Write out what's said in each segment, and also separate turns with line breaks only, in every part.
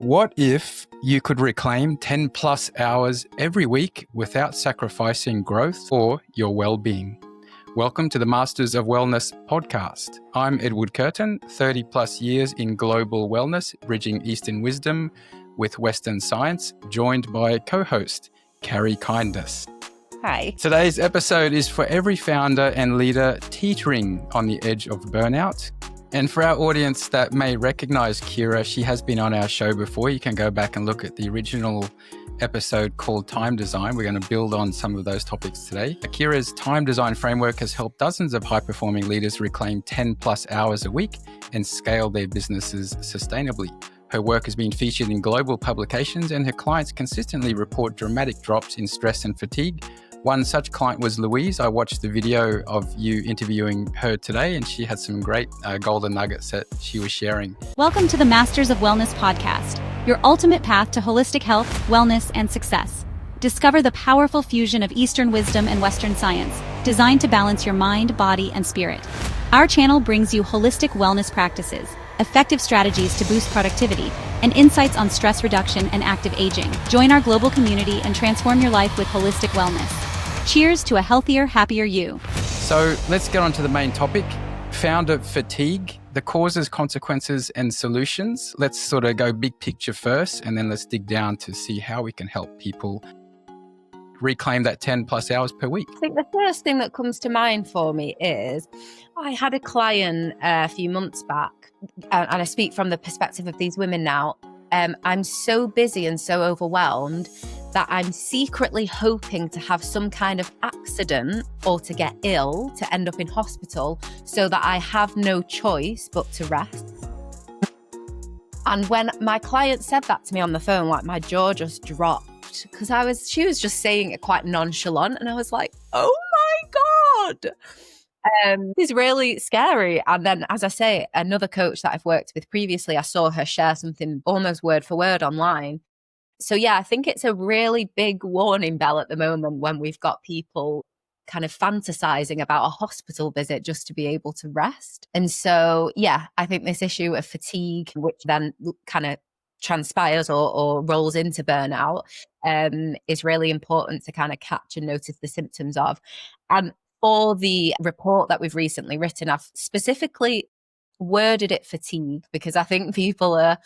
What if you could reclaim 10 plus hours every week without sacrificing growth or your well-being? Welcome to the Masters of Wellness podcast. I'm Edward Curtin, 30 plus years in global wellness, bridging Eastern wisdom with Western science, joined by co-host Carrie Kindness.
Hi.
Today's episode is for every founder and leader teetering on the edge of burnout. And for our audience that may recognize Ciara, she has been on our show before. You can go back and look at the original episode called Time Design. We're going to build on some of those topics today. Ciara's time design framework has helped dozens of high-performing leaders reclaim 10 plus hours a week and scale their businesses sustainably. Her work has been featured in global publications, and her clients consistently report dramatic drops in stress and fatigue. One such client was Louise. I watched the video of you interviewing her today, and she had some great golden nuggets that she was sharing.
Welcome to the Masters of Wellness podcast, your ultimate path to holistic health, wellness, and success. Discover the powerful fusion of Eastern wisdom and Western science, designed to balance your mind, body, and spirit. Our channel brings you holistic wellness practices, effective strategies to boost productivity, and insights on stress reduction and active aging. Join our global community and transform your life with holistic wellness. Cheers to a healthier, happier you.
So let's get on to the main topic, founder fatigue, the causes, consequences, and solutions. Let's sort of go big picture first, and then let's dig down to see how we can help people reclaim that 10 plus hours per week.
I think the first thing that comes to mind for me is I had a client a few months back, and I speak from the perspective of these women now. I'm so busy and so overwhelmed that I'm secretly hoping to have some kind of accident or to get ill, to end up in hospital, so that I have no choice but to rest. And when my client said that to me on the phone, like my jaw just dropped, because she was just saying it quite nonchalant, and I was like, oh my God. It's really scary. And then, as I say, another coach that I've worked with previously, I saw her share something almost word for word online. So yeah, I think it's a really big warning bell at the moment when we've got people kind of fantasizing about a hospital visit just to be able to rest. And so, yeah, I think this issue of fatigue, which then kind of transpires or rolls into burnout, is really important to kind of catch and notice the symptoms of. And for the report that we've recently written, I've specifically worded it fatigue because I think people are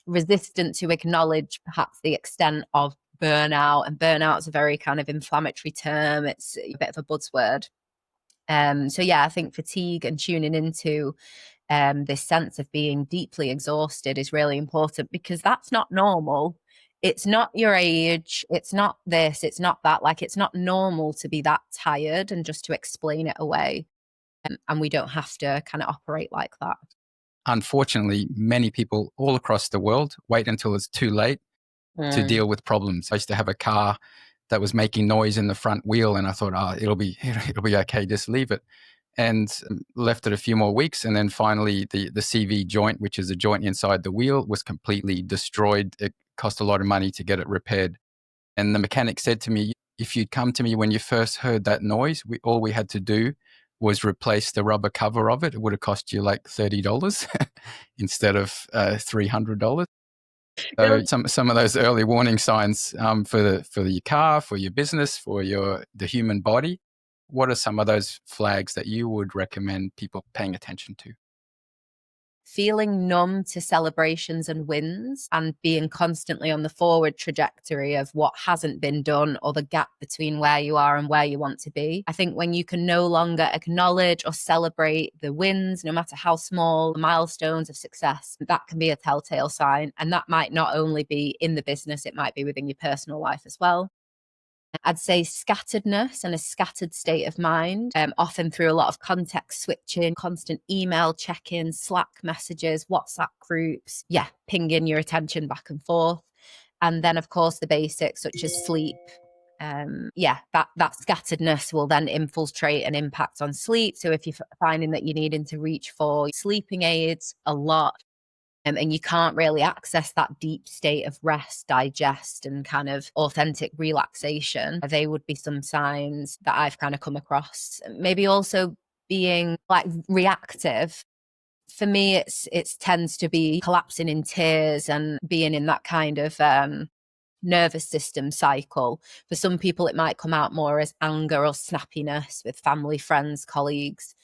resistant to acknowledge perhaps the extent of burnout. And burnout is a very kind of inflammatory term. It's a bit of a buzzword. So yeah, I think fatigue and tuning into this sense of being deeply exhausted is really important because that's not normal. It's not your age. It's not this. It's not that. Like, it's not normal to be that tired and just to explain it away. And we don't have to kind of operate like that.
Unfortunately, many people all across the world wait until it's too late to deal with problems. I used to have a car that was making noise in the front wheel, and I thought, it'll be okay, just leave it. And left it a few more weeks, and then finally the CV joint, which is a joint inside the wheel, was completely destroyed. It cost a lot of money to get it repaired. And the mechanic said to me, if you'd come to me when you first heard that noise, all we had to do was replace the rubber cover of it. It would have cost you like $30 instead of $300. So some of those early warning signs for your car, for your business, for the human body. What are some of those flags that you would recommend people paying attention to?
Feeling numb to celebrations and wins and being constantly on the forward trajectory of what hasn't been done or the gap between where you are and where you want to be. I think when you can no longer acknowledge or celebrate the wins, no matter how small, the milestones of success, that can be a telltale sign. And that might not only be in the business, it might be within your personal life as well. I'd say scatteredness and a scattered state of mind, often through a lot of context switching, constant email check-ins, Slack messages, WhatsApp groups, pinging your attention back and forth. And then, of course, the basics such as sleep. That scatteredness will then infiltrate and impact on sleep. So if you're finding that you're needing to reach for sleeping aids a lot, and you can't really access that deep state of rest, digest, and kind of authentic relaxation, they would be some signs that I've kind of come across. Maybe also being like reactive For me, it tends to be collapsing in tears and being in that kind of nervous system cycle. For some people, it might come out more as anger or snappiness with family, friends, colleagues.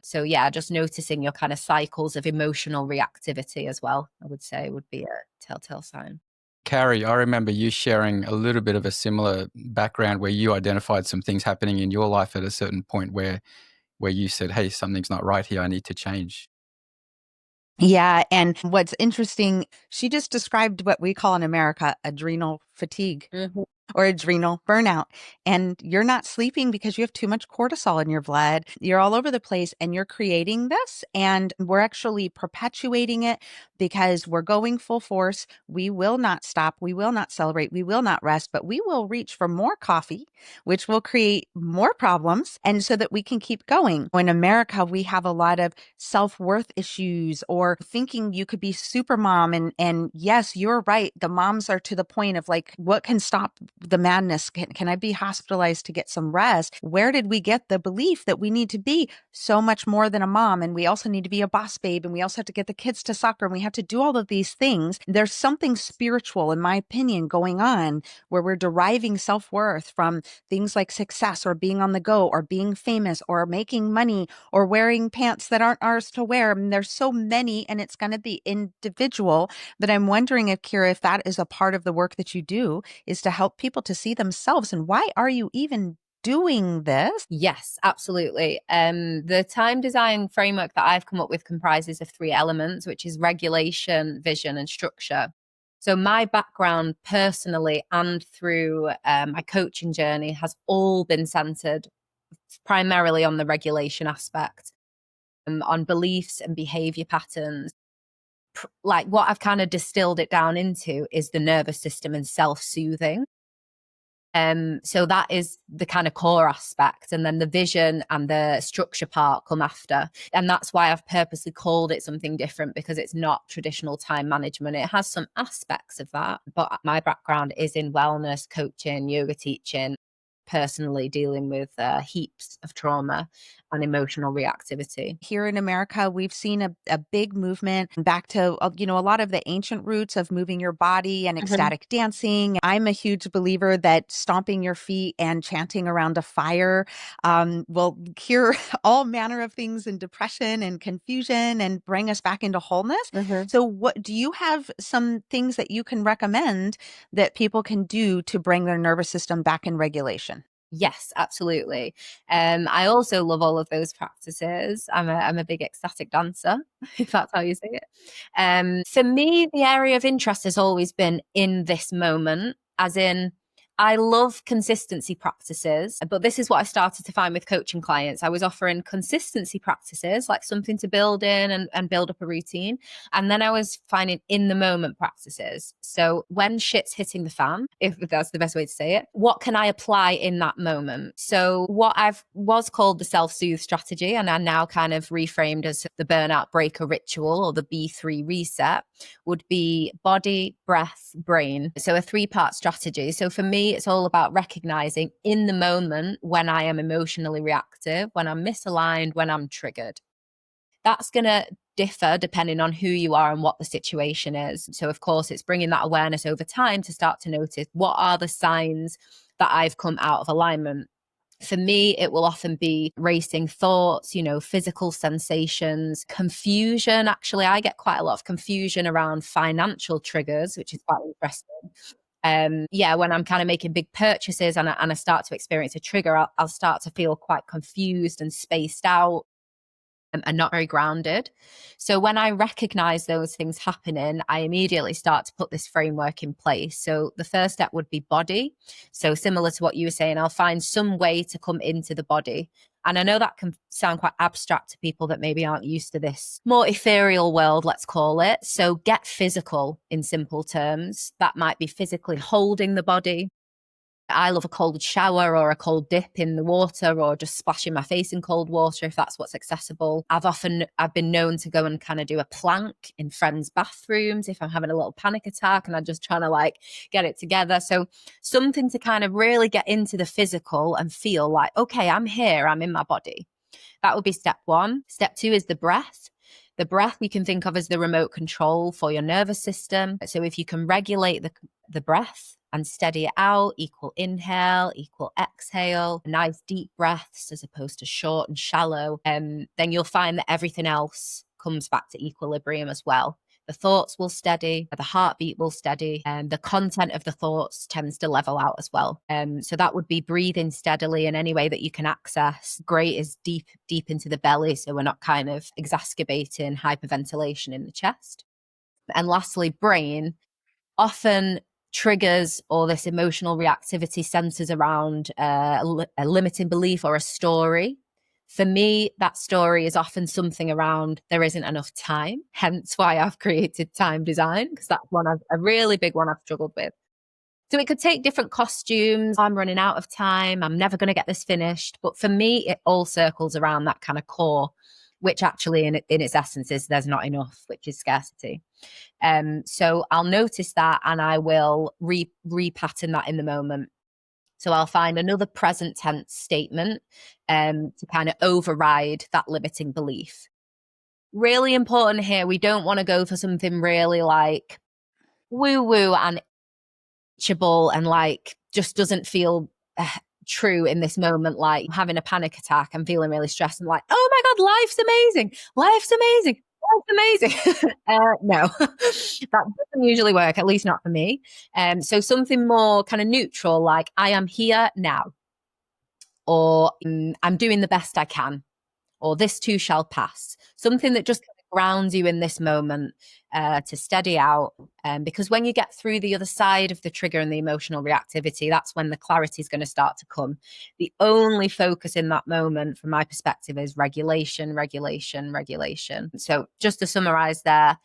So yeah, just noticing your kind of cycles of emotional reactivity as well, I would say would be a telltale sign.
Carrie, I remember you sharing a little bit of a similar background where you identified some things happening in your life at a certain point where you said, hey, something's not right here. I need to change.
Yeah. And what's interesting, she just described what we call in America adrenal fatigue.
Mm-hmm.
Or adrenal burnout. And you're not sleeping because you have too much cortisol in your blood. You're all over the place and you're creating this. And we're actually perpetuating it because we're going full force. We will not stop. We will not celebrate. We will not rest, but we will reach for more coffee, which will create more problems. And so that we can keep going. In America, we have a lot of self-worth issues or thinking you could be super mom. And yes, you're right. The moms are to the point of like, what can stop the madness? Can I be hospitalized to get some rest? Where did we get the belief that we need to be so much more than a mom? And we also need to be a boss babe. And we also have to get the kids to soccer. And we have to do all of these things. There's something spiritual, in my opinion, going on where we're deriving self-worth from things like success or being on the go or being famous or making money or wearing pants that aren't ours to wear. I mean, there's so many and it's going to be individual. But I'm wondering if, Ciara, if that is a part of the work that you do, is to help people to see themselves. And why are you even doing this?
Yes, absolutely. The time design framework that I've come up with comprises of 3 elements, which is regulation, vision, and structure. So my background personally and through my coaching journey has all been centered primarily on the regulation aspect, on beliefs and behavior patterns. Like what I've kind of distilled it down into is the nervous system and self-soothing. So that is the kind of core aspect. And then the vision and the structure part come after. And that's why I've purposely called it something different, because it's not traditional time management. It has some aspects of that, but my background is in wellness, coaching, yoga teaching, personally dealing with heaps of trauma and emotional reactivity.
Here in America, we've seen a big movement back to, a lot of the ancient roots of moving your body and ecstatic dancing. I'm a huge believer that stomping your feet and chanting around a fire will cure all manner of things in depression and confusion and bring us back into wholeness. So what do you have some things that you can recommend that people can do to bring their nervous system back in regulation?
Yes, absolutely. I also love all of those practices. I'm a big ecstatic dancer, if that's how you say it. For me, the area of interest has always been in this moment, as in, I love consistency practices, but this is what I started to find with coaching clients. I was offering consistency practices, like something to build in and build up a routine. And then I was finding in the moment practices. So when shit's hitting the fan, if that's the best way to say it, what can I apply in that moment? So what was called the self-soothe strategy, and I now kind of reframed as the burnout breaker ritual, or the B3 reset, would be body, breath, brain. So a 3-part strategy. So for me, it's all about recognizing in the moment when I am emotionally reactive, when I'm misaligned, when I'm triggered. That's going to differ depending on who you are and what the situation is. So of course, it's bringing that awareness over time to start to notice what are the signs that I've come out of alignment. For me, it will often be racing thoughts, physical sensations, confusion. Actually, I get quite a lot of confusion around financial triggers, which is quite interesting. When I'm kind of making big purchases and I start to experience a trigger, I'll start to feel quite confused and spaced out and not very grounded. So when I recognize those things happening, I immediately start to put this framework in place. So the first step would be body. So similar to what you were saying, I'll find some way to come into the body. And I know that can sound quite abstract to people that maybe aren't used to this more ethereal world, let's call it. So get physical in simple terms. That might be physically holding the body. I love a cold shower or a cold dip in the water, or just splashing my face in cold water if that's what's accessible. I've been known to go and kind of do a plank in friends' bathrooms if I'm having a little panic attack and I'm just trying to get it together. So something to kind of really get into the physical and feel like, okay, I'm here, I'm in my body. That would be step 1. Step 2 is the breath. The breath you can think of as the remote control for your nervous system. So if you can regulate the breath and steady it out, equal inhale, equal exhale, nice deep breaths as opposed to short and shallow, then you'll find that everything else comes back to equilibrium as well. The thoughts will steady, the heartbeat will steady, and the content of the thoughts tends to level out as well. So that would be breathing steadily in any way that you can access. Great is deep into the belly, so we're not kind of exacerbating hyperventilation in the chest. And lastly, brain often triggers or this emotional reactivity centers around a limiting belief or a story. For me, that story is often something around there isn't enough time, hence why I've created time design, because that's a really big one I've struggled with. So it could take different costumes. I'm running out of time. I'm never going to get this finished. But for me, it all circles around that kind of core, which actually in its essence is there's not enough, which is scarcity. So I'll notice that and I will repattern that in the moment. So I'll find another present tense statement to kind of override that limiting belief. Really important here. We don't want to go for something really like woo-woo and itchable and like just doesn't feel true in this moment. Like having a panic attack and feeling really stressed and like, oh my God, life's amazing. Life's amazing. Life's amazing. No, that doesn't usually work, at least not for me. So something more kind of neutral, like I am here now, or I'm doing the best I can, or this too shall pass. Something that just grounds you in this moment to steady out. Because when you get through the other side of the trigger and the emotional reactivity, that's when the clarity is going to start to come. The only focus in that moment, from my perspective, is regulation, regulation, regulation. So just to summarize there,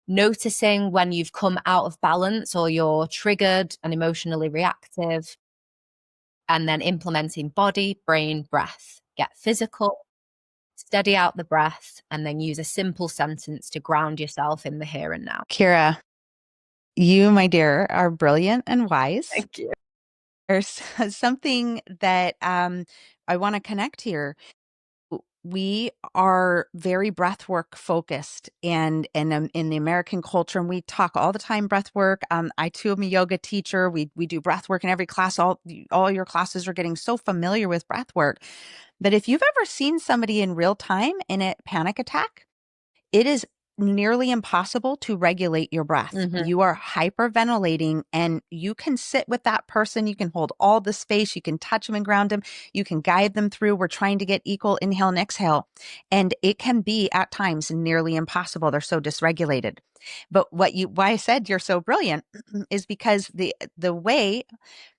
noticing when you've come out of balance or you're triggered and emotionally reactive, and then implementing body, brain, breath. Get physical, steady out the breath, and then use a simple sentence to ground yourself in the here and now.
Ciara, you, my dear, are brilliant and wise.
Thank you.
There's something that I want to connect here. We are very breath work focused and in the American culture, and we talk all the time breath work. I too am a yoga teacher. We do breath work in every class. All your classes are getting so familiar with breath work. But if you've ever seen somebody in real time in a panic attack, it is nearly impossible to regulate your breath.
Mhm.
You are hyperventilating, and you can sit with that person. You can hold all the space. You can touch them and ground them. You can guide them through. We're trying to get equal inhale and exhale. And it can be at times nearly impossible. They're so dysregulated. But why I said you're so brilliant is because the way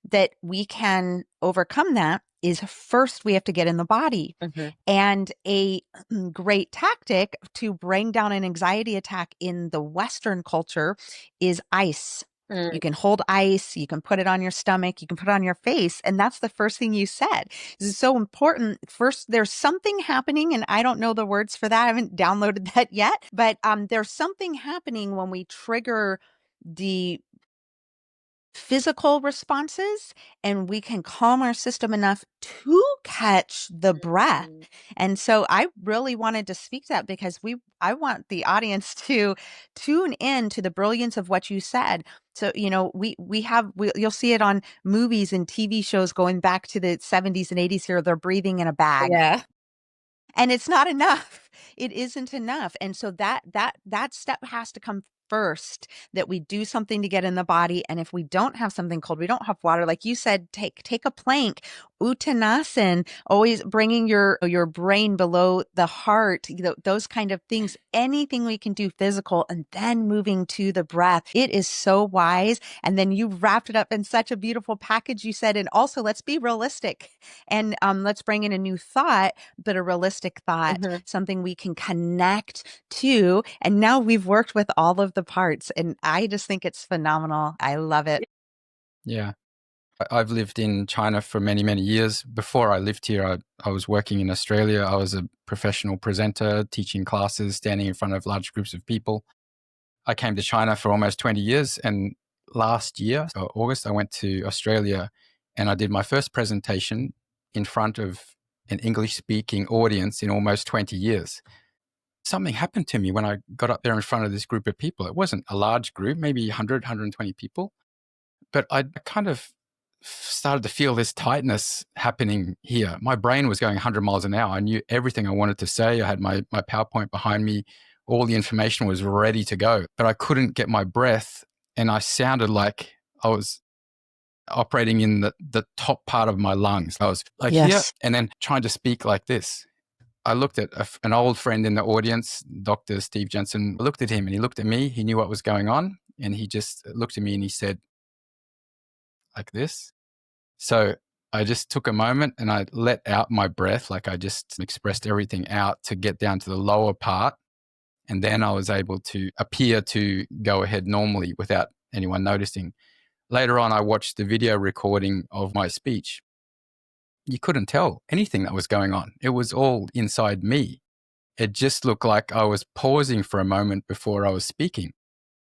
that we can overcome that is first we have to get in the body.
Mhm.
And a great tactic to bring down an anxiety attack in the Western culture is ice. You can hold ice, you can put it on your stomach, you can put it on your face. And that's the first thing you said. This is so important. First, there's something happening, and I don't know the words for that. I haven't downloaded that yet, but there's something happening when we trigger the physical responses, and we can calm our system enough to catch the breath. And so I really wanted to speak that because I want the audience to tune in to the brilliance of what you said. So, you'll see it on movies and TV shows going back to the 70s and 80s here. They're breathing in a bag.
Yeah.
And it's not enough. It isn't enough. And so that step has to come first, that we do something to get in the body. And if we don't have something cold, we don't have water, like you said, take a plank, Uttanasana, always bringing your brain below the heart, those kind of things, anything we can do physical, and then moving to the breath. It is so wise. And then you wrapped it up in such a beautiful package. You said, and also let's be realistic, and let's bring in a new thought, but a realistic thought, something we can connect to. And now we've worked with all of the parts, and I just think it's phenomenal. I love it.
Yeah. I've lived in China for many, many years. Before I lived here, I was working in Australia. I was a professional presenter, teaching classes, standing in front of large groups of people. I came to China for almost 20 years. And last year, so August, I went to Australia and I did my first presentation in front of an English-speaking audience in almost 20 years. something happened to me when I got up there in front of this group of people. It wasn't a large group, maybe 100, 120 people, but I kind of started to feel this tightness happening here. My brain was going 100 miles an hour. I knew everything I wanted to say. I had my PowerPoint behind me. All the information was ready to go, but I couldn't get my breath. And I sounded like I was operating in the top part of my lungs. I was like here and then trying to speak like this. I looked at an old friend in the audience, Dr. Steve Jensen. I looked at him and he looked at me. He knew what was going on. And he just looked at me and he said, like this. So I just took a moment and I let out my breath. Like I just expressed everything out to get down to the lower part. And then I was able to appear to go ahead normally without anyone noticing. Later on, I watched the video recording of my speech. You couldn't tell anything that was going on. It was all inside me. It just looked like I was pausing for a moment before I was speaking.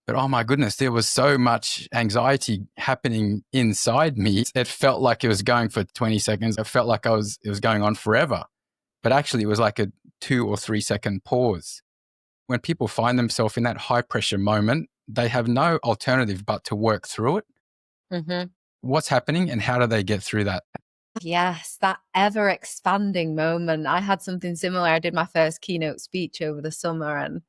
But oh my goodness, there was so much anxiety happening inside me. It felt like it was going for 20 seconds. It felt like it was going on forever. But actually, it was like a 2 or 3 second pause. When people find themselves in that high pressure moment, they have no alternative but to work through it.
Mm-hmm.
What's happening and how do they get through that?
Yes, that ever expanding moment. I had something similar. I did my first keynote speech over the summer, and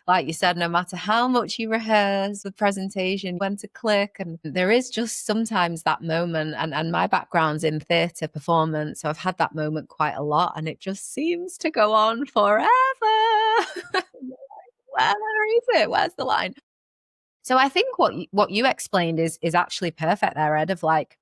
like you said, no matter how much you rehearse the presentation, when to click, and there is just sometimes that moment. And my background's in theatre performance, so I've had that moment quite a lot, and it just seems to go on forever. Where is it? Where's the line? So I think what you explained is actually perfect there, Ed, of like,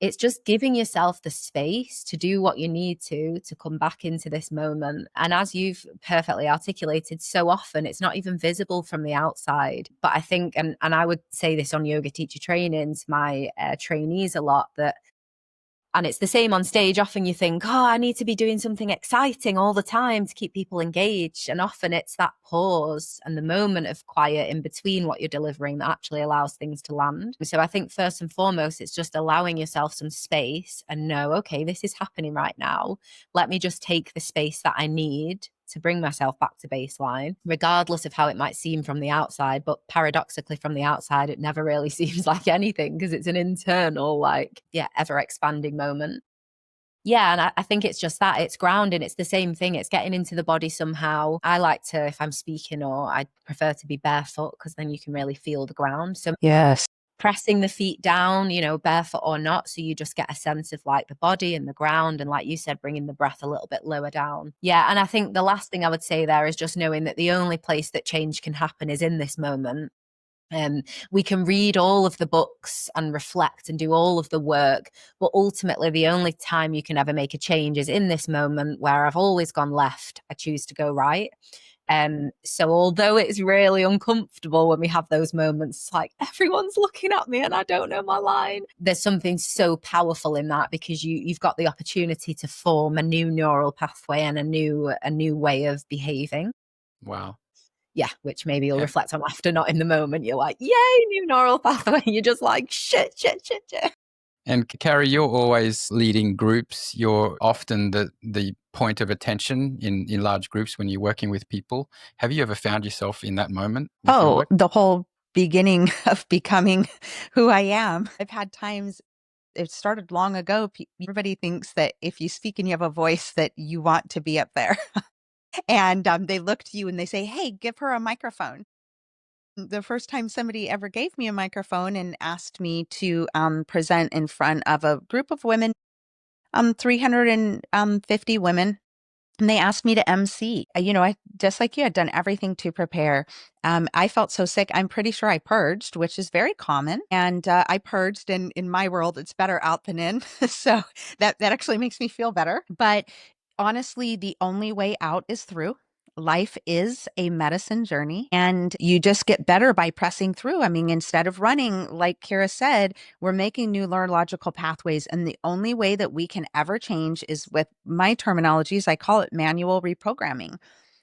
it's just giving yourself the space to do what you need to come back into this moment. And as you've perfectly articulated, so often it's not even visible from the outside. But I think, and I would say this on yoga teacher training to my trainees a lot, that, and it's the same on stage. Often you think, oh, I need to be doing something exciting all the time to keep people engaged. And often it's that pause and the moment of quiet in between what you're delivering that actually allows things to land. So I think first and foremost, it's just allowing yourself some space and know, okay, this is happening right now. Let me just take the space that I need to bring myself back to baseline, regardless of how it might seem from the outside. But paradoxically, from the outside, it never really seems like anything because it's an internal, like, ever expanding moment. Yeah. And I think it's just that, it's grounding. It's the same thing. It's getting into the body somehow. I like to, if I'm speaking, or I prefer to be barefoot because then you can really feel the ground. So
Yes.
pressing the feet down, barefoot or not. So you just get a sense of like the body and the ground. And like you said, bringing the breath a little bit lower down. Yeah. And I think the last thing I would say there is just knowing that the only place that change can happen is in this moment. We can read all of the books and reflect and do all of the work, but ultimately the only time you can ever make a change is in this moment where I've always gone left, I choose to go right. So although it's really uncomfortable when we have those moments, it's like everyone's looking at me and I don't know my line. There's something so powerful in that because you've got the opportunity to form a new neural pathway and a new way of behaving.
Wow.
Yeah, which maybe you'll reflect on after, not in the moment. You're like, yay, new neural pathway. You're just like, shit.
And Carrie, you're always leading groups. You're often the point of attention in large groups when you're working with people. Have you ever found yourself in that moment?
Oh, the whole beginning of becoming who I am. I've had times, it started long ago. Everybody thinks that if you speak and you have a voice that you want to be up there. And they look to you and they say, hey, give her a microphone. The first time somebody ever gave me a microphone and asked me to present in front of a group of women, 350 women, and they asked me to MC. I just like you had done everything to prepare. I felt so sick. I'm pretty sure I purged, which is very common. And I purged, and in my world, it's better out than in. So that actually makes me feel better. But honestly, the only way out is through. Life is a medicine journey, and you just get better by pressing through. I mean, instead of running, like Ciara said, we're making new neurological pathways. And the only way that we can ever change is with my terminologies. I call it manual reprogramming.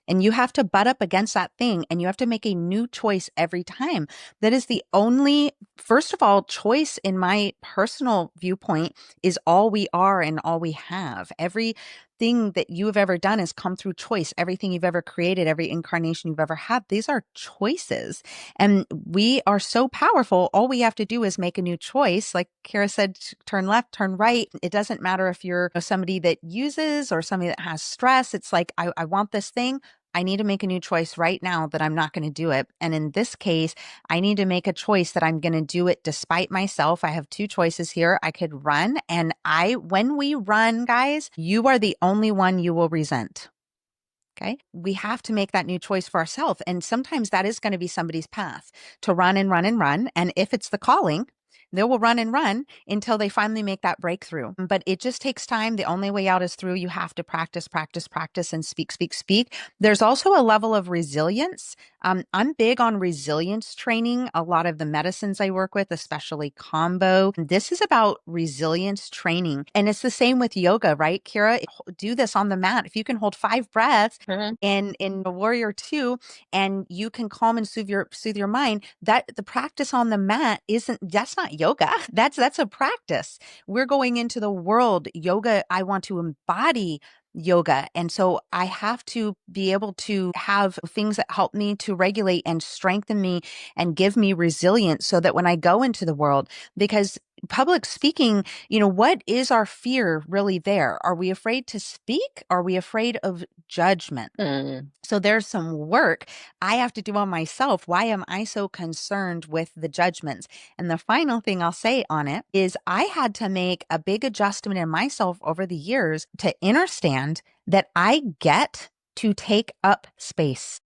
And you have to butt up against that thing and you have to make a new choice every time. That is the only, first of all, choice in my personal viewpoint is all we are and all we have. Every thing that you have ever done has come through choice. Everything you've ever created, every incarnation you've ever had, these are choices. And we are so powerful. All we have to do is make a new choice. Like Ciara said, turn left, turn right. It doesn't matter if you're somebody that uses or somebody that has stress. It's like, I want this thing. I need to make a new choice right now that I'm not going to do it. And in this case, I need to make a choice that I'm going to do it despite myself. I have two choices here. I could run, and when we run, guys, you are the only one you will resent. Okay. We have to make that new choice for ourselves. And sometimes that is going to be somebody's path to run and run and run. And if it's the calling, they will run and run until they finally make that breakthrough. But it just takes time. The only way out is through. You have to practice, practice, practice, and speak, speak, speak. There's also a level of resilience. I'm big on resilience training. A lot of the medicines I work with, especially combo, this is about resilience training. And it's the same with yoga, right, Ciara? Do this on the mat. If you can hold 5 breaths in the Warrior 2, and you can calm and soothe your mind, that the practice on the mat that's not yoga. That's a practice. We're going into the world. Yoga, I want to embody yoga. And so I have to be able to have things that help me to regulate and strengthen me and give me resilience so that when I go into the world, because public speaking, what is our fear really there? Are we afraid to speak? Are we afraid of judgment? So there's some work I have to do on myself. Why am I so concerned with the judgments? And the final thing I'll say on it is I had to make a big adjustment in myself over the years to understand that I get to take up space.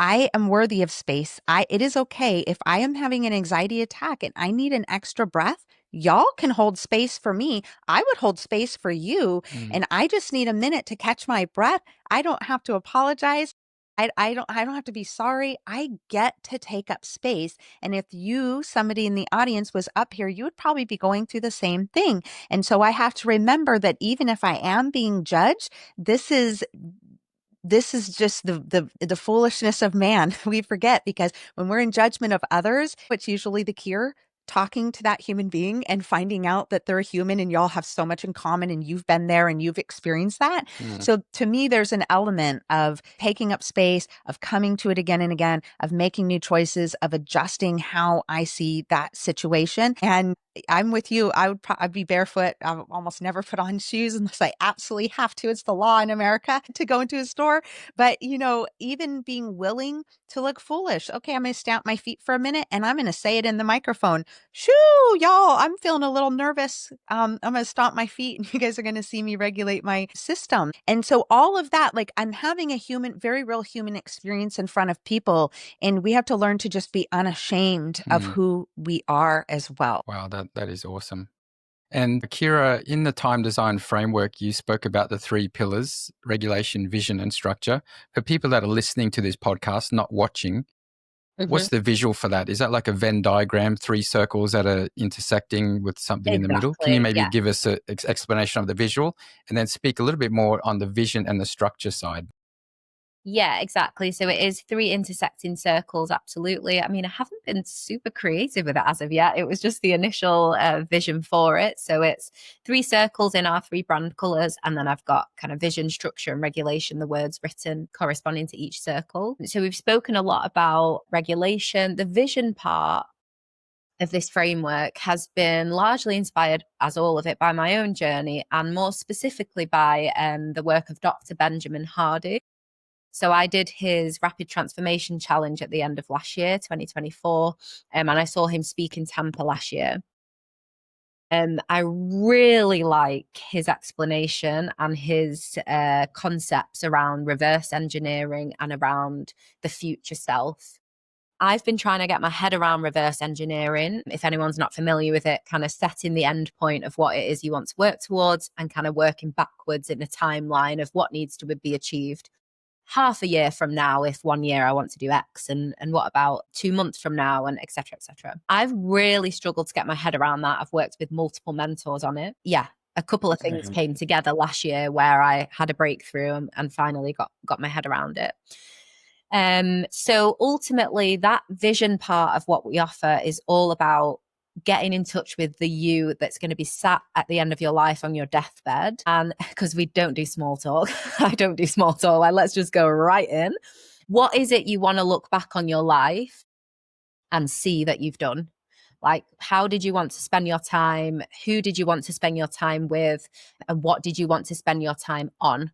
I am worthy of space. It is okay if I am having an anxiety attack and I need an extra breath. Y'all can hold space for me. I would hold space for you. And I just need a minute to catch my breath. I don't have to apologize. I don't have to be sorry. I get to take up space. And if somebody in the audience was up here, you would probably be going through the same thing. And so I have to remember that even if I am being judged, this is just the foolishness of man. We forget, because when we're in judgment of others, it's usually the cure. Talking to that human being and finding out that they're a human and y'all have so much in common and you've been there and you've experienced that. So to me, there's an element of taking up space, of coming to it again and again, of making new choices, of adjusting how I see that situation. And I'm with you. I'd be barefoot. I almost never put on shoes unless I absolutely have to. It's the law in America to go into a store. But, even being willing to look foolish. Okay, I'm going to stamp my feet for a minute and I'm going to say it in the microphone. Shoo, y'all, I'm feeling a little nervous. I'm going to stomp my feet and you guys are going to see me regulate my system. And so all of that, like, I'm having a very real human experience in front of people. And we have to learn to just be unashamed of who we are as well.
Wow, that is awesome. And Ciara, in the time design framework, you spoke about the 3 pillars: regulation, vision, and structure. For people that are listening to this podcast, not watching, what's the visual for that? Is that like a Venn diagram, 3 circles that are intersecting with something in the middle? Can you maybe give us an explanation of the visual and then speak a little bit more on the vision and the structure side?
Yeah, exactly. So it is 3 intersecting circles. Absolutely. I mean, I haven't been super creative with it as of yet. It was just the initial vision for it. So it's 3 circles in our 3 brand colors. And then I've got kind of vision, structure, and regulation, the words written corresponding to each circle. So we've spoken a lot about regulation. The vision part of this framework has been largely inspired, as all of it, by my own journey, and more specifically by the work of Dr. Benjamin Hardy. So I did his Rapid Transformation Challenge at the end of last year, 2024, and I saw him speak in Tampa last year. I really like his explanation and his concepts around reverse engineering and around the future self. I've been trying to get my head around reverse engineering. If anyone's not familiar with it, kind of setting the end point of what it is you want to work towards and kind of working backwards in a timeline of what needs to be achieved half a year from now. If 1 year I want to do X, and what about 2 months from now, and et cetera, et cetera. I've really struggled to get my head around that. I've worked with multiple mentors on it. Yeah. A couple of things came together last year where I had a breakthrough and finally got my head around it. So ultimately that vision part of what we offer is all about getting in touch with the you that's going to be sat at the end of your life on your deathbed. And because we don't do small talk, I don't do small talk. Like, let's just go right in. What is it you want to look back on your life and see that you've done? Like, how did you want to spend your time? Who did you want to spend your time with? And what did you want to spend your time on?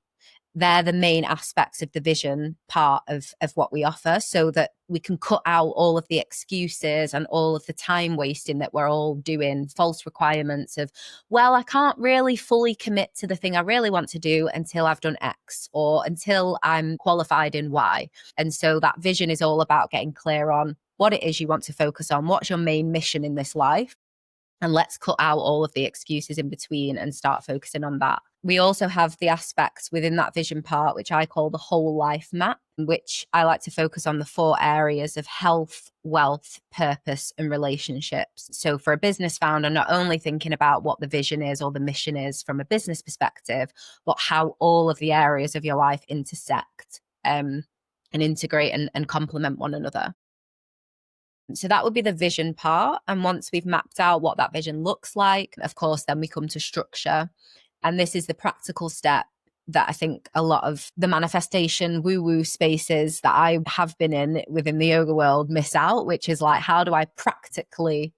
They're the main aspects of the vision part of what we offer, so that we can cut out all of the excuses and all of the time wasting that we're all doing, false requirements of, well, I can't really fully commit to the thing I really want to do until I've done X or until I'm qualified in Y. And so that vision is all about getting clear on what it is you want to focus on, what's your main mission in this life. And let's cut out all of the excuses in between and start focusing on that. We also have the aspects within that vision part, which I call the whole life map, which I like to focus on the 4 areas of health, wealth, purpose, and relationships. So for a business founder, not only thinking about what the vision is or the mission is from a business perspective, but how all of the areas of your life intersect and integrate and complement one another. So that would be the vision part. And once we've mapped out what that vision looks like, of course, then we come to structure. And this is the practical step that I think a lot of the manifestation woo-woo spaces that I have been in within the yoga world miss out, which is like, how do I practically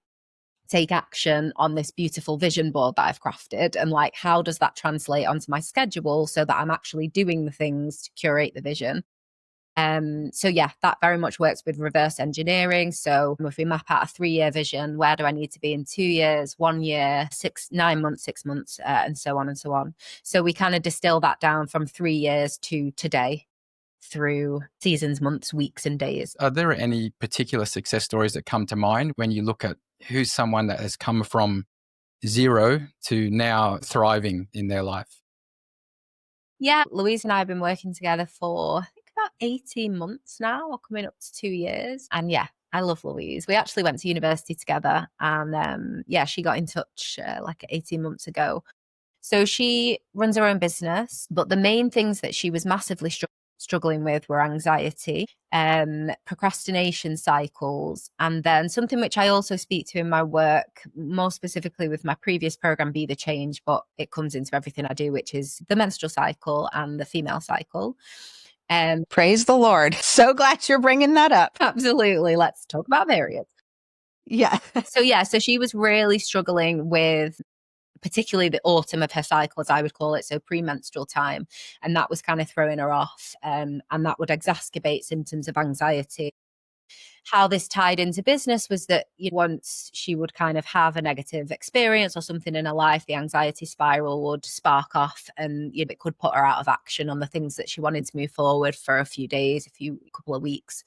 take action on this beautiful vision board that I've crafted? And like, how does that translate onto my schedule so that I'm actually doing the things to curate the vision? So yeah, that very much works with reverse engineering. So if we map out a 3-year vision, where do I need to be in 2 years, 1 year, 9 months, 6 months, and so on and so on. So we kind of distill that down from 3 years to today through seasons, months, weeks, and days.
Are there any particular success stories that come to mind when you look at who's someone that has come from 0 to now thriving in their life?
Yeah, Louise and I have been working together for about 18 months now, or coming up to 2 years. And yeah, I love Louise. We actually went to university together, and she got in touch like 18 months ago. So she runs her own business, but the main things that she was massively struggling with were anxiety, procrastination cycles, and then something which I also speak to in my work, more specifically with my previous program, Be the Change, but it comes into everything I do, which is the menstrual cycle and the female cycle.
Praise the Lord. So glad you're bringing that up.
Absolutely. Let's talk about periods.
Yeah.
So she was really struggling with particularly the autumn of her cycle, as I would call it, so premenstrual time. And that was kind of throwing her off. And that would exacerbate symptoms of anxiety. How this tied into business was that once she would kind of have a negative experience or something in her life, the anxiety spiral would spark off, and it could put her out of action on the things that she wanted to move forward for a few days, couple of weeks.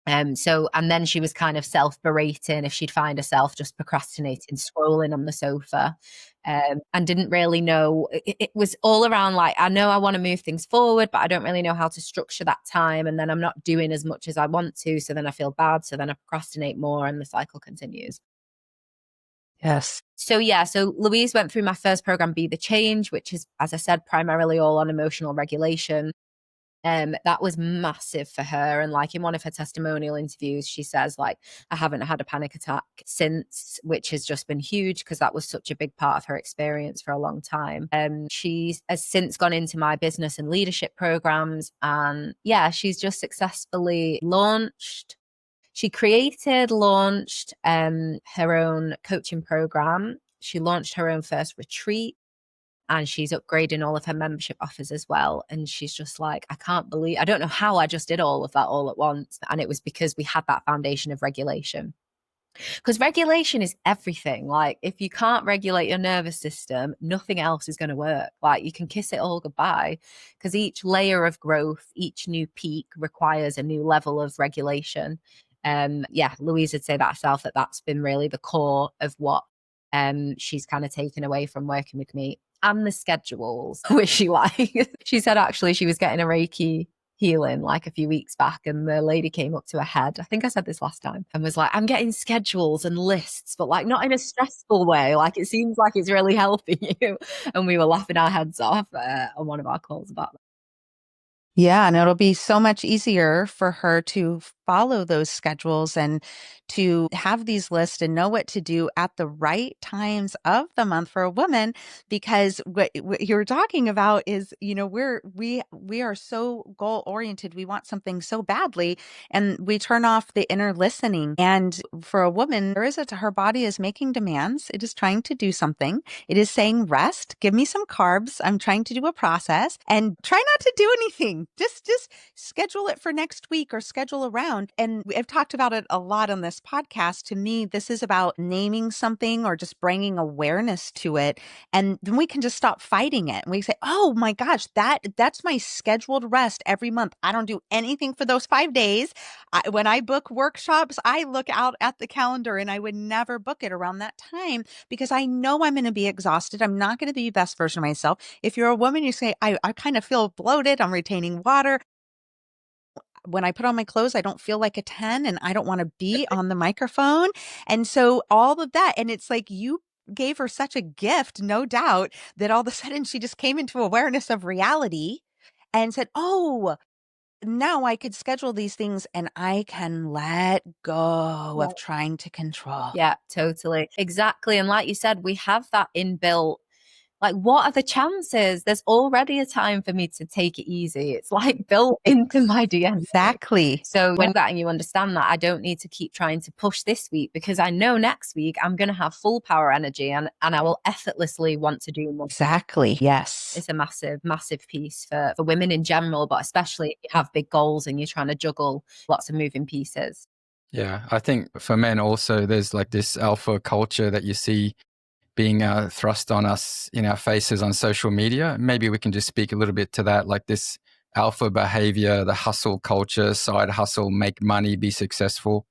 And then she was kind of self-berating if she'd find herself just procrastinating, scrolling on the sofa, and didn't really know. It was all around like, I know I want to move things forward, but I don't really know how to structure that time. And then I'm not doing as much as I want to. So then I feel bad. So then I procrastinate more, and the cycle continues.
Yes.
So Louise went through my first program, Be the Change, which is, as I said, primarily all on emotional regulation. That was massive for her. And like in one of her testimonial interviews, she says, like, I haven't had a panic attack since, which has just been huge because that was such a big part of her experience for a long time. She has since gone into my business and leadership programs. And yeah, she's just successfully launched. She launched her own coaching program. She launched her own first retreat. And she's upgrading all of her membership offers as well. And she's just like, I don't know how I just did all of that all at once. And it was because we had that foundation of regulation. Because regulation is everything. Like, if you can't regulate your nervous system, nothing else is going to work. Like, you can kiss it all goodbye, because each layer of growth, each new peak requires a new level of regulation. Louise would say that herself, that's been really the core of what she's kind of taken away from working with me. And the schedules, which she likes. She said actually she was getting a Reiki healing like a few weeks back, and the lady came up to her head, I think I said this last time, and was like, I'm getting schedules and lists, but like not in a stressful way. Like, it seems like it's really helping you. And we were laughing our heads off on one of our calls about that.
Yeah, and it'll be so much easier for her to follow those schedules and to have these lists and know what to do at the right times of the month for a woman, because what you're talking about is, we are so goal oriented. We want something so badly, and we turn off the inner listening. And for a woman, her body is making demands. It is trying to do something. It is saying, rest, give me some carbs. I'm trying to do a process, and try not to do anything. Just schedule it for next week or schedule around. And I've talked about it a lot on this podcast. To me, this is about naming something or just bringing awareness to it. And then we can just stop fighting it. And we say, oh my gosh, that's my scheduled rest every month. I don't do anything for those 5 days. When I book workshops, I look out at the calendar, and I would never book it around that time because I know I'm going to be exhausted. I'm not going to be the best version of myself. If you're a woman, you say, I kind of feel bloated. I'm retaining water. When I put on my clothes, I don't feel like a 10, and I don't want to be on the microphone. And so all of that, and it's like you gave her such a gift, no doubt, that all of a sudden she just came into awareness of reality and said, oh, now I could schedule these things and I can let go of trying to control.
Yeah, totally. Exactly. And like you said, we have that inbuilt. Like, what are the chances? There's already a time for me to take it easy. It's like built into my DNA.
Exactly.
So when that, and you understand that, I don't need to keep trying to push this week, because I know next week I'm going to have full power energy, and I will effortlessly want to do more.
Exactly. Yes.
It's a massive, massive piece for women in general, but especially if you have big goals and you're trying to juggle lots of moving pieces.
Yeah, I think for men also, there's like this alpha culture that you see being thrust on us in our faces on social media. Maybe we can just speak a little bit to that, like this alpha behavior, the hustle culture, side hustle, make money, be successful.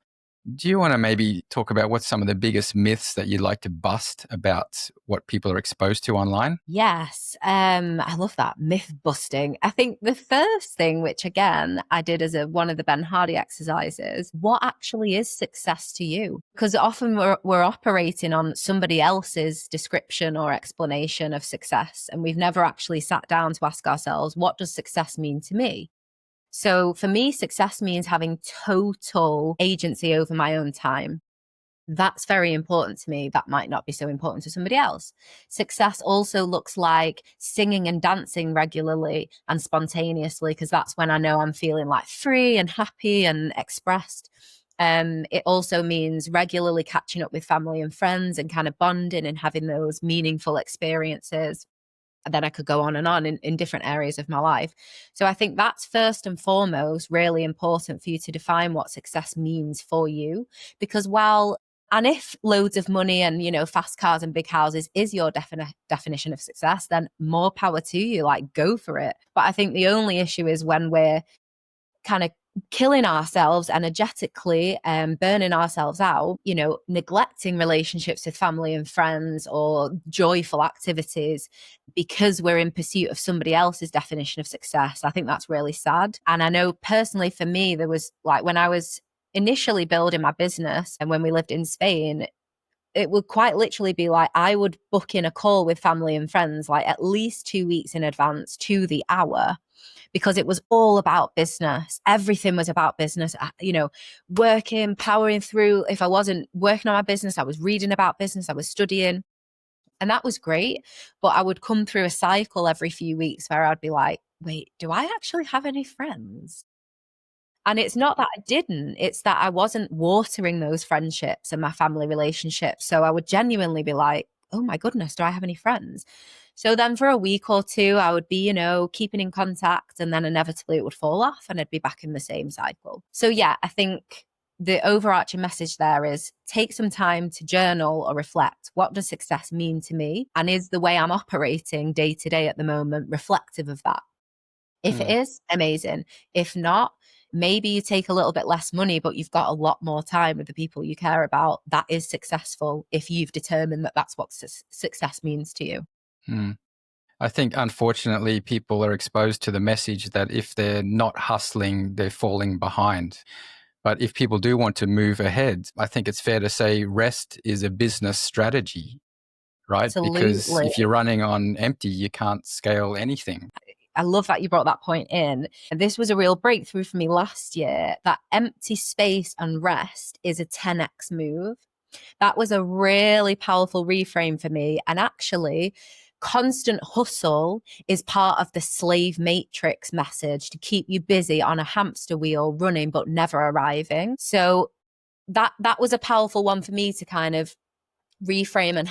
Do you want to maybe talk about what's some of the biggest myths that you'd like to bust about what people are exposed to online?
Yes. I love that, myth busting. I think the first thing, which again, I did as one of the Ben Hardy exercises, what actually is success to you? Because often we're operating on somebody else's description or explanation of success. And we've never actually sat down to ask ourselves, what does success mean to me? So for me, success means having total agency over my own time. That's very important to me. That might not be so important to somebody else. Success also looks like singing and dancing regularly and spontaneously, because that's when I know I'm feeling like free and happy and expressed. It also means regularly catching up with family and friends and kind of bonding and having those meaningful experiences. And then I could go on and on in different areas of my life. So I think that's first and foremost really important for you to define what success means for you. Because and if loads of money and, fast cars and big houses is your definition of success, then more power to you, like go for it. But I think the only issue is when we're kind of killing ourselves energetically and burning ourselves out, neglecting relationships with family and friends or joyful activities because we're in pursuit of somebody else's definition of success. I think that's really sad. And I know personally for me, there was like when I was initially building my business and when we lived in Spain, it would quite literally be like I would book in a call with family and friends like at least 2 weeks in advance to the hour, because it was all about business. Everything was about business, working, powering through. If I wasn't working on my business, I was reading about business, I was studying. And that was great. But I would come through a cycle every few weeks where I'd be like, wait, do I actually have any friends? And it's not that I didn't, it's that I wasn't watering those friendships and my family relationships. So I would genuinely be like, oh my goodness, do I have any friends? So then for a week or two, I would be, keeping in contact, and then inevitably it would fall off and I'd be back in the same cycle. So yeah, I think the overarching message there is take some time to journal or reflect. What does success mean to me? And is the way I'm operating day to day at the moment reflective of that? If it is, amazing. If not, maybe you take a little bit less money, but you've got a lot more time with the people you care about. That is successful if you've determined that that's what success means to you.
I think, unfortunately, people are exposed to the message that if they're not hustling, they're falling behind. But if people do want to move ahead, I think it's fair to say rest is a business strategy, right?
Absolutely.
Because if you're running on empty, you can't scale anything.
I love that you brought that point in. This was a real breakthrough for me last year, that empty space and rest is a 10x move. That was a really powerful reframe for me. And actually, constant hustle is part of the slave matrix message to keep you busy on a hamster wheel running but never arriving. So that was a powerful one for me to kind of reframe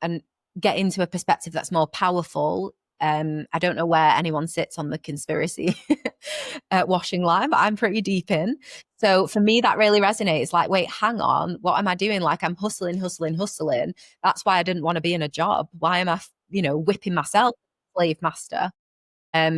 and get into a perspective that's more powerful. I don't know where anyone sits on the conspiracy washing line, but I'm pretty deep in. So for me, that really resonates. Like, wait, hang on, what am I doing? Like, I'm hustling. That's why I didn't want to be in a job. Why am I, whipping myself, slave master?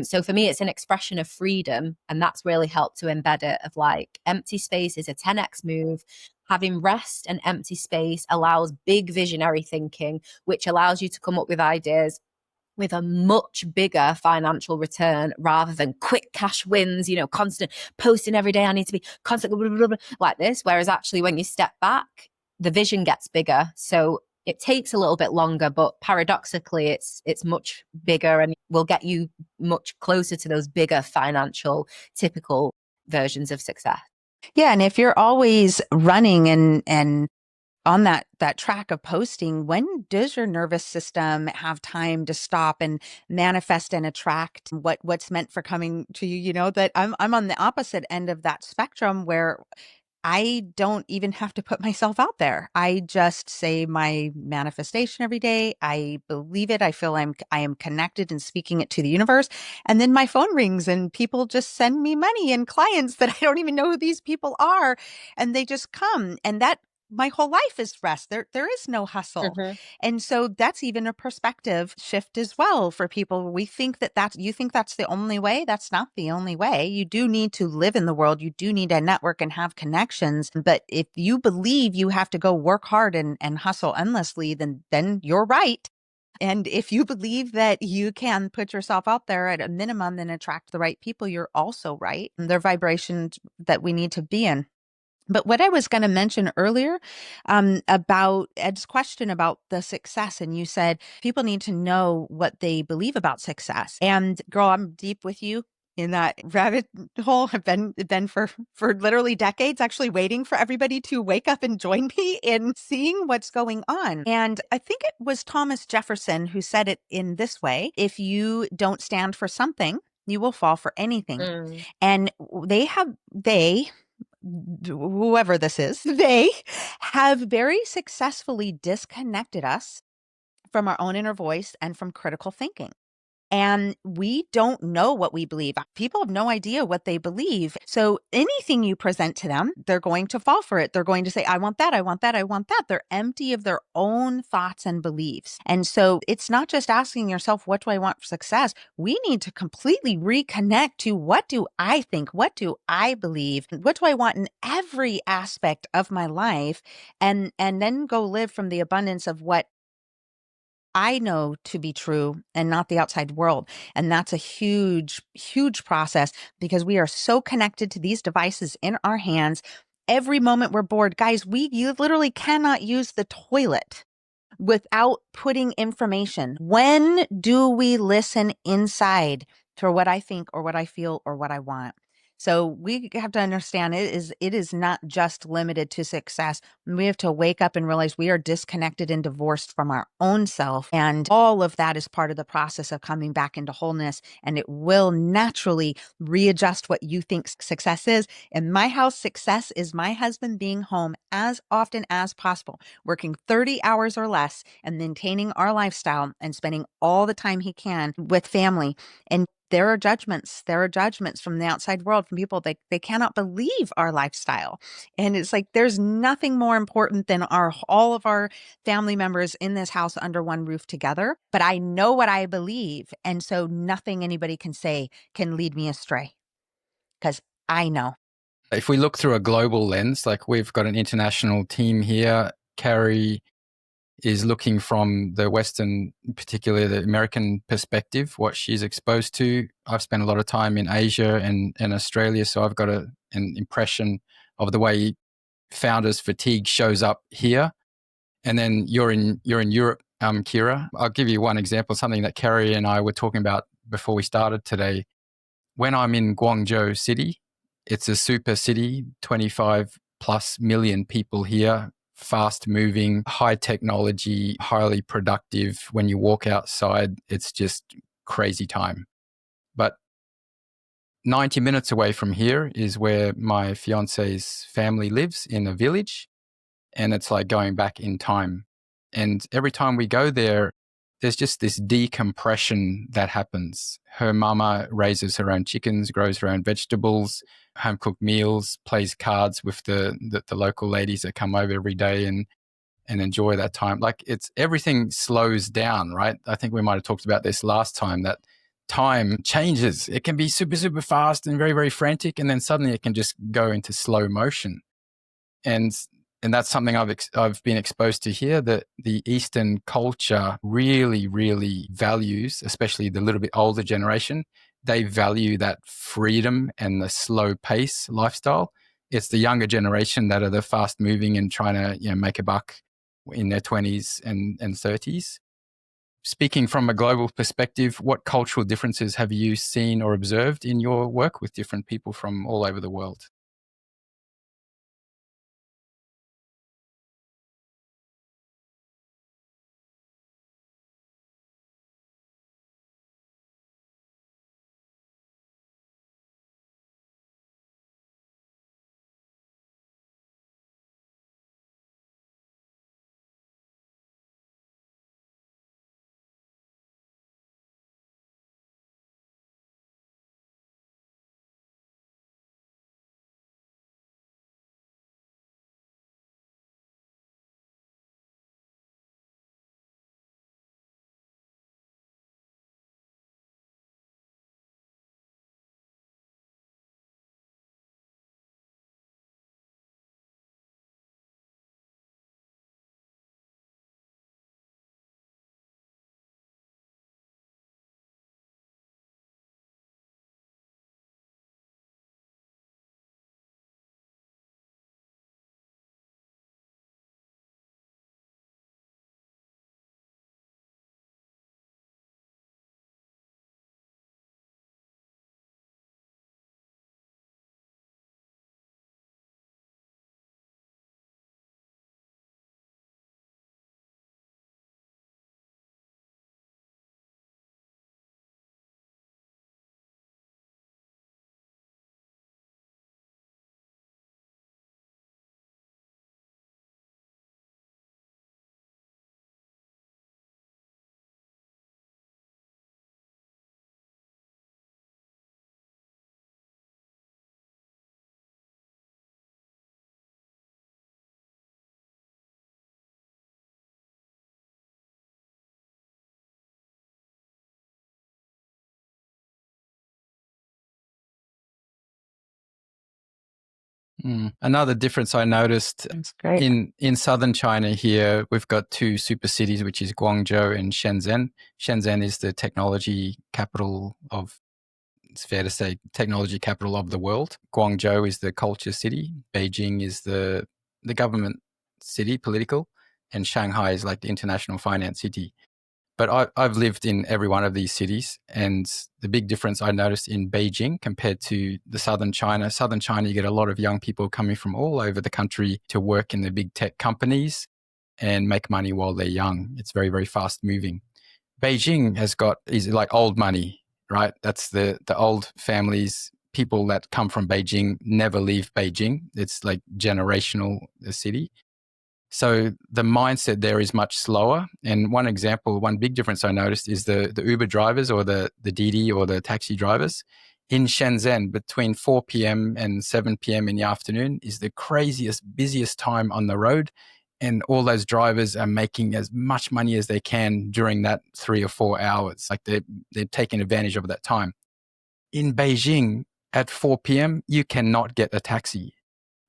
So for me, it's an expression of freedom, and that's really helped to embed it of like empty space is a 10x move. Having rest and empty space allows big visionary thinking, which allows you to come up with ideas with a much bigger financial return rather than quick cash wins, constant posting every day. I need to be constant blah, blah, blah, like this. Whereas actually when you step back, the vision gets bigger. So it takes a little bit longer, but paradoxically, it's much bigger and will get you much closer to those bigger financial typical versions of success.
Yeah. And if you're always running and on that track of posting, when does your nervous system have time to stop and manifest and attract what's meant for coming to you? That I'm on the opposite end of that spectrum where I don't even have to put myself out there. I just say my manifestation every day. I believe it. I feel I am connected and speaking it to the universe. And then my phone rings and people just send me money and clients that I don't even know who these people are. And they just come. And that my whole life is rest. There is no hustle.
Mm-hmm.
And so that's even a perspective shift as well for people. We think you think that's the only way. That's not the only way. You do need to live in the world. You do need to network and have connections. But if you believe you have to go work hard and hustle endlessly, then you're right. And if you believe that you can put yourself out there at a minimum and attract the right people, you're also right. And they're vibrations that we need to be in. But what I was going to mention earlier about Ed's question about the success, and you said people need to know what they believe about success. And girl, I'm deep with you in that rabbit hole. I've been for literally decades, actually waiting for everybody to wake up and join me in seeing what's going on. And I think it was Thomas Jefferson who said it in this way: if you don't stand for something, you will fall for anything. And whoever this is, they have very successfully disconnected us from our own inner voice and from critical thinking. And we don't know what we believe. People have no idea what they believe. So anything you present to them, they're going to fall for it. They're going to say, I want that, I want that, I want that. They're empty of their own thoughts and beliefs. And so it's not just asking yourself, what do I want for success? We need to completely reconnect to what do I think? What do I believe? What do I want in every aspect of my life? And then go live from the abundance of what I know to be true and not the outside world. And that's a huge, huge process because we are so connected to these devices in our hands. Every moment we're bored, guys, you literally cannot use the toilet without putting information. When do we listen inside for what I think or what I feel or what I want? So we have to understand it is not just limited to success. We have to wake up and realize we are disconnected and divorced from our own self. And all of that is part of the process of coming back into wholeness. And it will naturally readjust what you think success is. In my house, success is my husband being home as often as possible, working 30 hours or less and maintaining our lifestyle and spending all the time he can with family. And there are judgments from the outside world, from people they cannot believe our lifestyle. And it's like, there's nothing more important than all of our family members in this house under one roof together. But I know what I believe. And so nothing anybody can say can lead me astray because I know.
If we look through a global lens, like we've got an international team here, Carrie is looking from the Western, particularly the American perspective, what she's exposed to. I've spent a lot of time in Asia and Australia, so I've got an impression of the way founders fatigue shows up here. And then you're in Europe, Ciara. I'll give you one example, something that Carrie and I were talking about before we started today. When I'm in Guangzhou City, it's a super city, 25 plus million people here, fast moving, high technology, highly productive. When you walk outside, it's just crazy time. But 90 minutes away from here is where my fiance's family lives, in a village. And it's like going back in time. And every time we go there, there's just this decompression that happens. Her mama raises her own chickens, grows her own vegetables, home cooked meals, plays cards with the local ladies that come over every day and enjoy that time. Like, it's everything slows down, right? I think we might have talked about this last time, that time changes. It can be super, super fast and very, very frantic. And then suddenly it can just go into slow motion. And that's something I've been exposed to here, that the Eastern culture really, really values, especially the little bit older generation. They value that freedom and the slow pace lifestyle. It's the younger generation that are the fast moving and trying to, make a buck in their 20s and 30s. Speaking from a global perspective, what cultural differences have you seen or observed in your work with different people from all over the world? Another difference I noticed in southern China here, we've got two super cities, which is Guangzhou and Shenzhen. Shenzhen is the technology capital of, it's fair to say, technology capital of the world. Guangzhou is the culture city. Beijing is the government city, political. And Shanghai is like the international finance city. But I've lived in every one of these cities, and the big difference I noticed in Beijing compared to the southern China, you get a lot of young people coming from all over the country to work in the big tech companies and make money while they're young. It's very, very fast moving. Beijing is like old money, right? That's the old families, people that come from Beijing never leave Beijing. It's like generational, the city. So the mindset there is much slower. And one big difference I noticed is the Uber drivers, or the Didi or the taxi drivers in Shenzhen between 4 p.m. and 7 p.m. in the afternoon is the craziest, busiest time on the road. And all those drivers are making as much money as they can during that 3 or 4 hours. Like they're taking advantage of that time. In Beijing at 4 p.m., you cannot get a taxi.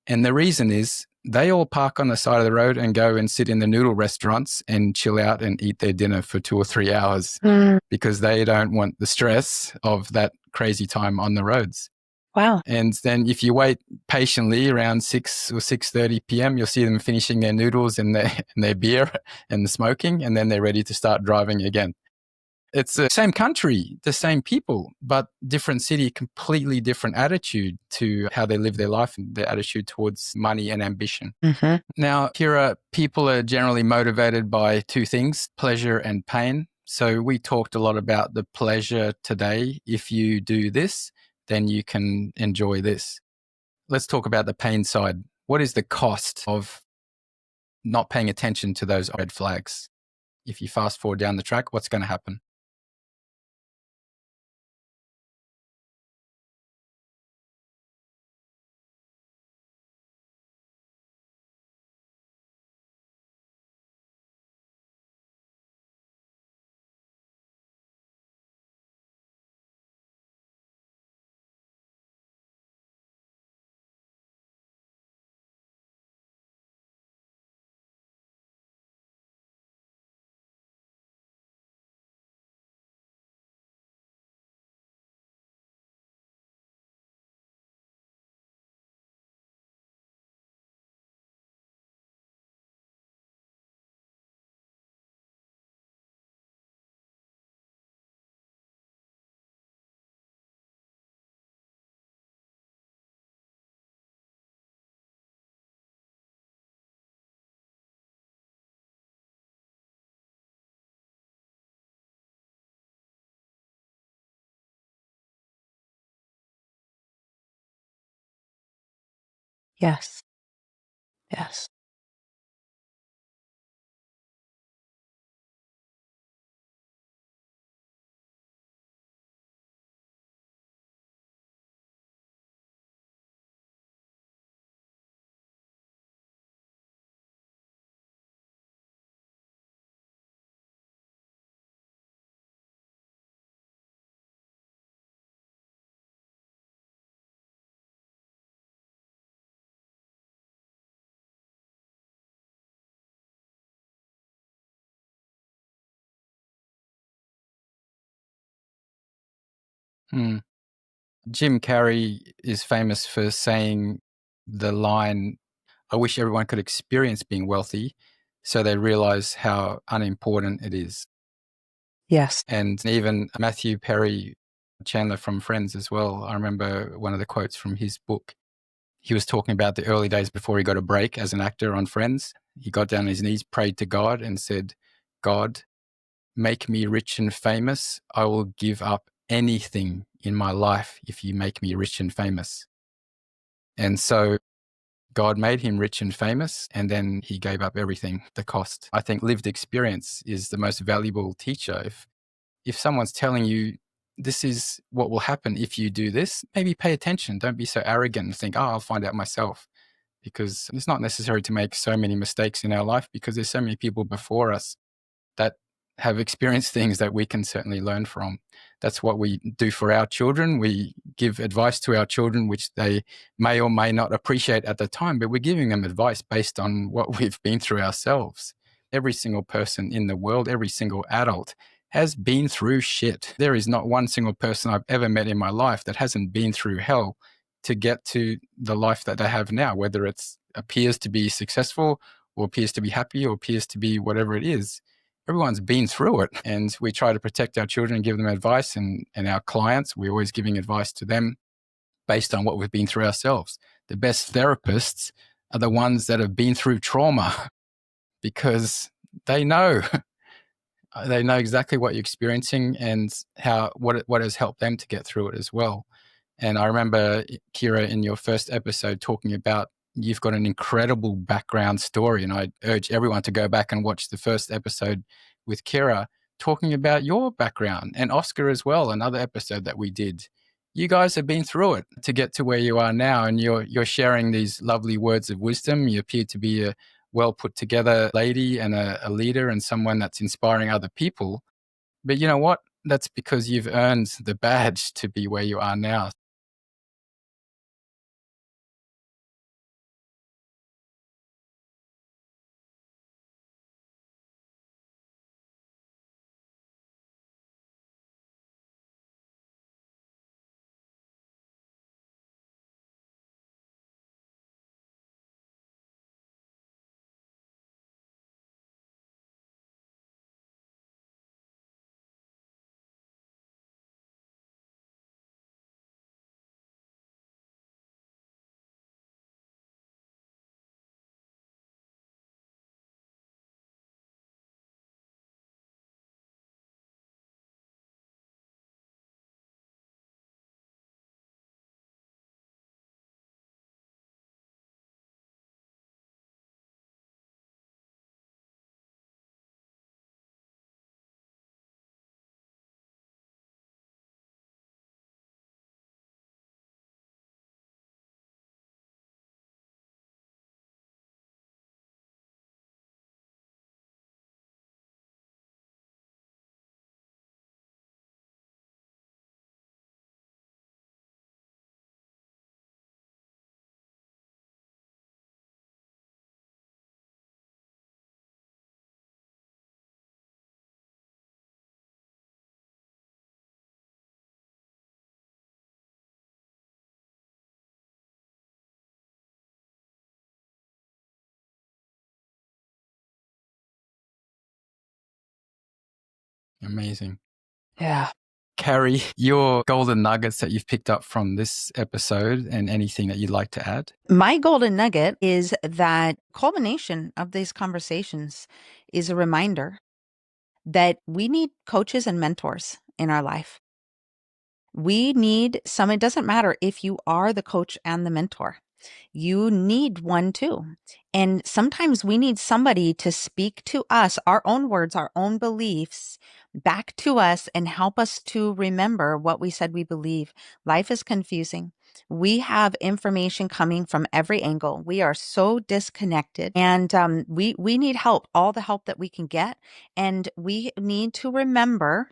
And the reason is they all park on the side of the road and go and sit in the noodle restaurants and chill out and eat their dinner for 2 or 3 hours because they don't want the stress of that crazy time on the roads.
Wow.
And then if you wait patiently around 6 or 6:30 p.m., you'll see them finishing their noodles and their beer and the smoking, and then they're ready to start driving again. It's the same country, the same people, but different city, completely different attitude to how they live their life and their attitude towards money and ambition.
Mm-hmm.
Now, Ciara, people are generally motivated by two things, pleasure and pain. So we talked a lot about the pleasure today. If you do this, then you can enjoy this. Let's talk about the pain side. What is the cost of not paying attention to those red flags? If you fast forward down the track, what's going to happen?
Yes. Yes.
Hmm. Jim Carrey is famous for saying the line, I wish everyone could experience being wealthy so they realize how unimportant it is.
Yes.
And even Matthew Perry Chandler from Friends as well. I remember one of the quotes from his book. He was talking about the early days before he got a break as an actor on Friends. He got down on his knees, prayed to God, and said, God, make me rich and famous. I will give up anything in my life if you make me rich and famous. And so God made him rich and famous, and then he gave up everything, the cost. I think lived experience is the most valuable teacher. If someone's telling you this is what will happen if you do this, maybe pay attention. Don't be so arrogant and think, oh, I'll find out myself. Because it's not necessary to make so many mistakes in our life because there's so many people before us that have experienced things that we can certainly learn from. That's what we do for our children. We give advice to our children, which they may or may not appreciate at the time, but we're giving them advice based on what we've been through ourselves. Every single person in the world, every single adult has been through shit. There is not one single person I've ever met in my life that hasn't been through hell to get to the life that they have now, whether it appears to be successful or appears to be happy or appears to be whatever it is. Everyone's been through it, and we try to protect our children and give them advice, and our clients, we're always giving advice to them based on what we've been through ourselves. The best therapists are the ones that have been through trauma because they know they know exactly what you're experiencing and what has helped them to get through it as well. And I remember, Ciara, in your first episode talking about you've got an incredible background story. And I urge everyone to go back and watch the first episode with Ciara talking about your background, and Oscar as well, another episode that we did. You guys have been through it to get to where you are now, and you're sharing these lovely words of wisdom. You appear to be a well put together lady and a leader and someone that's inspiring other people. But you know what? That's because you've earned the badge to be where you are now. Amazing.
Yeah.
Carrie, your golden nuggets that you've picked up from this episode and anything that you'd like to add?
My golden nugget is that culmination of these conversations is a reminder that we need coaches and mentors in our life. We need some, it doesn't matter if you are the coach and the mentor. You need one too. And sometimes we need somebody to speak to us, our own words, our own beliefs back to us and help us to remember what we said we believe. Life is confusing. We have information coming from every angle. We are so disconnected and we need help, all the help that we can get. And we need to remember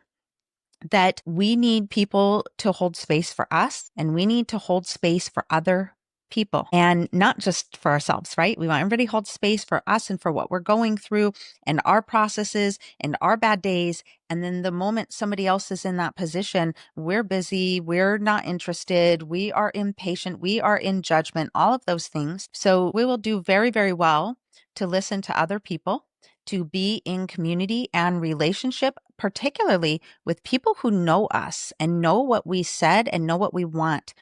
that we need people to hold space for us and we need to hold space for other people and not just for ourselves, right? We want everybody to hold space for us and for what we're going through and our processes and our bad days. And then the moment somebody else is in that position, we're busy, we're not interested, we are impatient, we are in judgment, all of those things. So we will do very, very well to listen to other people, to be in community and relationship, particularly with people who know us and know what we said and know what we want.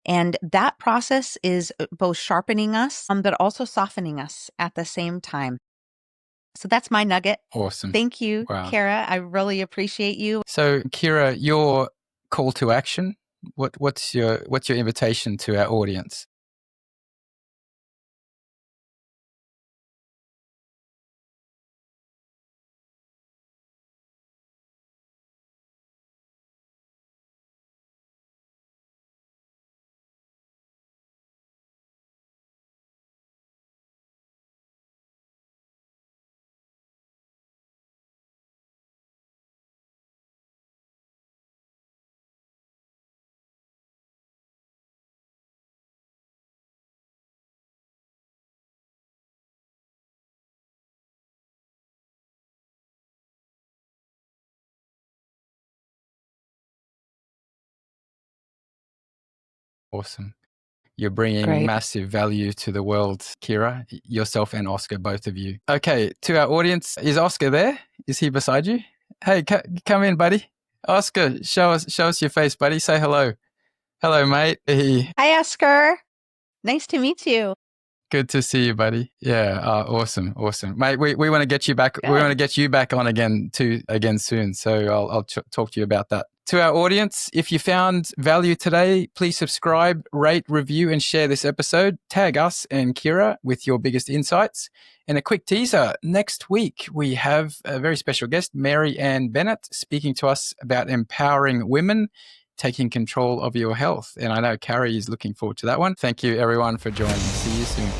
And that process is both sharpening us, but also softening us at the same time. So that's my nugget.
Awesome.
Thank you,
Wow.
Ciara. I really appreciate you.
So, Ciara, your call to action, what's your invitation to our audience? Awesome. You're bringing massive value to the world, Ciara, yourself and Oscar, both of you. Okay, to our audience, is Oscar there? Is he beside you? Hey, come in, buddy. Oscar, show us your face, buddy. Say hello. Hello, mate. Hey.
Hi, Oscar. Nice to meet you.
Good to see you, buddy. Yeah, awesome, mate. We want to get you back. Good. We want to get you back on again soon. So I'll talk to you about that. To our audience, if you found value today, please subscribe, rate, review, and share this episode. Tag us and Ciara with your biggest insights. And a quick teaser: next week we have a very special guest, Mary Ann Bennett, speaking to us about empowering women, taking control of your health. And I know Carrie is looking forward to that one. Thank you, everyone, for joining. See you soon.